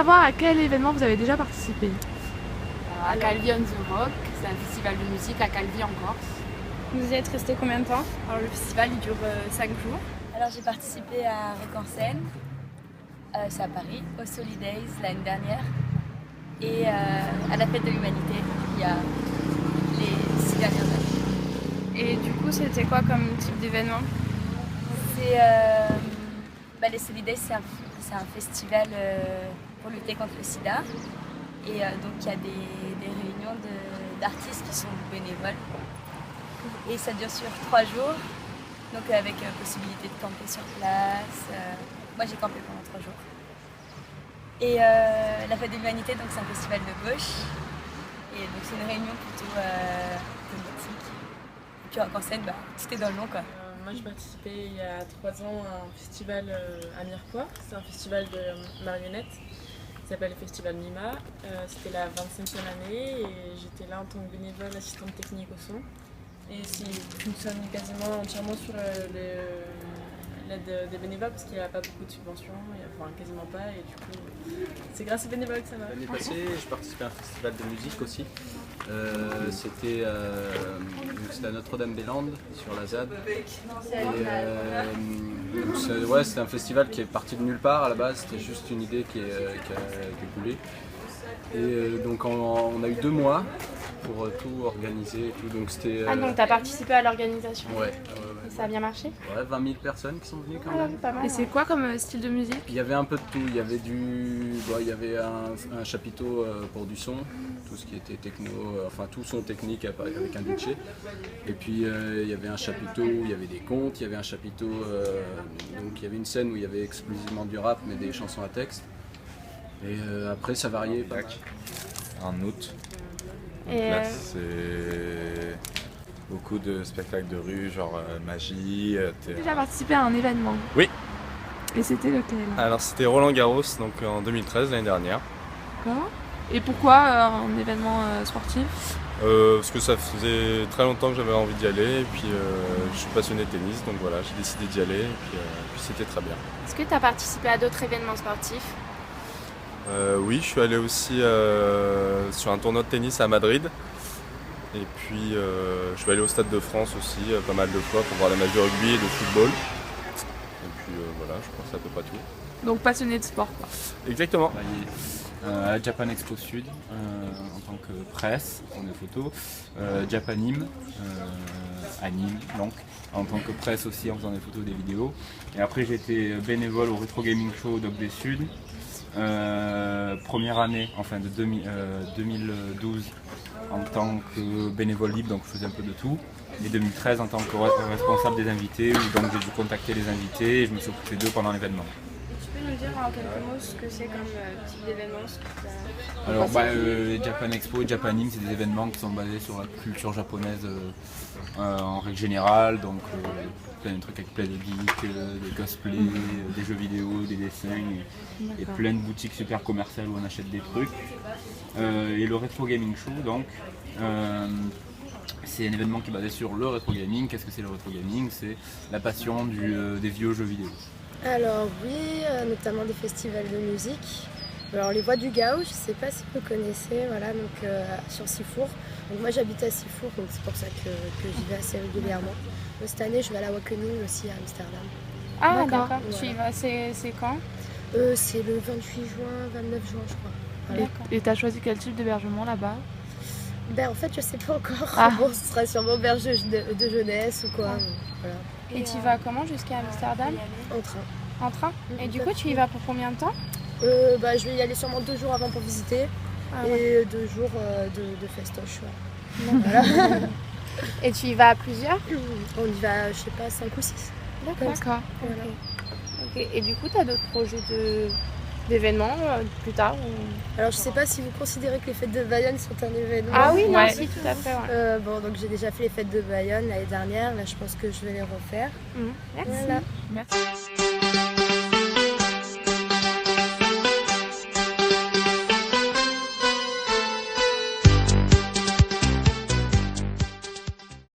savoir à quel événement vous avez déjà participé. À Calvi on the Rock, c'est un festival de musique à Calvi en Corse. Vous y êtes resté combien de temps? Alors le festival il dure 5 jours. Alors j'ai participé à Rock en scène, c'est à Paris, au Solidays l'année dernière et à la Fête de l'Humanité il y a les 6 dernières années. Et du coup, c'était quoi comme type d'événement? C'est les Solidays, c'est un festival pour lutter contre le sida et donc il y a des réunions d'artistes qui sont bénévoles et ça dure sur 3 jours. Donc avec possibilité de camper sur place. Moi j'ai campé pendant 3 jours. Et la Fête de l'Humanité, donc c'est un festival de gauche. Et donc c'est une réunion plutôt politique. Et puis en scène, tout est dans le nom quoi. Moi j'ai participé il y a 3 ans à un festival à Mirepoix. C'est un festival de marionnettes. Il s'appelle le Festival Mima. C'était la 25e année et j'étais là en tant que bénévole assistante technique au son. Et c'est fonctionne quasiment entièrement sur l'aide des bénévoles parce qu'il n'y a pas beaucoup de subventions, enfin quasiment pas, et du coup c'est grâce aux bénévoles que ça va. L'année passée, je participais à un festival de musique aussi. C'était à Notre-Dame-des-Landes sur la ZAD. C'était un festival qui est parti de nulle part à la base, c'était juste une idée qui a coulé. Et donc on a eu 2 mois pour tout organiser et tout. Donc c'était. Donc tu as participé à l'organisation? Ouais. Ça a bien marché? Ouais, 20 000 personnes qui sont venues quand même. Pas mal. Et c'est quoi comme style de musique? Il y avait un peu de tout. Il y avait il y avait un chapiteau pour du son, tout ce qui était techno, enfin tout son technique avec un DJ. Et puis il y avait un chapiteau où il y avait des contes. Il y avait un chapiteau, donc il y avait une scène où il y avait exclusivement du rap mais des chansons à texte. Et après ça variait pas mal. En août. Donc Et là c'est beaucoup de spectacles de rue, genre magie, J'ai déjà participé à un événement. Oui. Et c'était lequel? Alors c'était Roland Garros, donc en 2013, l'année dernière. D'accord. Et pourquoi un événement sportif? Parce que ça faisait très longtemps que j'avais envie d'y aller, et puis je suis passionné de tennis, donc voilà, j'ai décidé d'y aller, et puis c'était très bien. est-ce que tu as participé à d'autres événements sportifs? Oui, je suis allé aussi sur un tournoi de tennis à Madrid. Et puis je suis allé au Stade de France aussi pas mal de fois pour voir la match de rugby et de football. Et puis voilà, je pense que c'est à peu près tout. Donc passionné de sport quoi. Exactement. À Japan Expo Sud en tant que presse pour des photos, Japanim, Anime, donc en tant que presse aussi en faisant des photos et des vidéos. Et après j'ai été bénévole au Retro Gaming Show Doc des Sud. Première année, enfin de 2012 en tant que bénévole libre, donc je faisais un peu de tout. Et 2013 en tant que responsable des invités, où donc j'ai dû contacter les invités et je me suis occupé d'eux pendant l'événement. Tu peux nous dire en quelques mots ce que c'est comme type d'événement? Alors Japan Expo et Japanim, c'est des événements qui sont basés sur la culture japonaise en règle générale, donc plein de trucs avec plein de geeks, des cosplays, des jeux vidéo, des dessins et plein de boutiques super commerciales où on achète des trucs. Et le Retro Gaming Show, donc c'est un événement qui est basé sur le rétro gaming. Qu'est-ce que c'est le rétro gaming? C'est la passion des vieux jeux vidéo. Alors oui, notamment des festivals de musique. Alors les Voix du Gao, je ne sais pas si vous connaissez, voilà, donc sur Sifour. Donc moi j'habite à Sifour, donc c'est pour ça que j'y vais assez régulièrement. Cette année je vais à la Wakening aussi à Amsterdam. Ah d'accord, Voilà. tu y vas, c'est quand? C'est le 28 juin, 29 juin je crois. Voilà. Et t'as choisi quel type d'hébergement là-bas? En fait je sais pas encore. Ah. Bon, ce sera sûrement auberge de jeunesse ou quoi. Voilà. Et tu vas comment jusqu'à Amsterdam? En train. En train? Et du coup tu y vas pour combien de temps? Je vais y aller sûrement 2 jours avant pour visiter et 2 jours de festoche. Ouais. Voilà. Et tu y vas à plusieurs? On y va, je sais pas, 5 ou 6. D'accord. Voilà. Ok. Et du coup tu as d'autres projets d'événements plus tard Alors je sais pas si vous considérez que les fêtes de Bayonne sont un événement. Ah oui, non, Ouais. si, tout à fait. Ouais. Donc j'ai déjà fait les fêtes de Bayonne l'année dernière, là je pense que je vais les refaire. Merci. Voilà. Merci.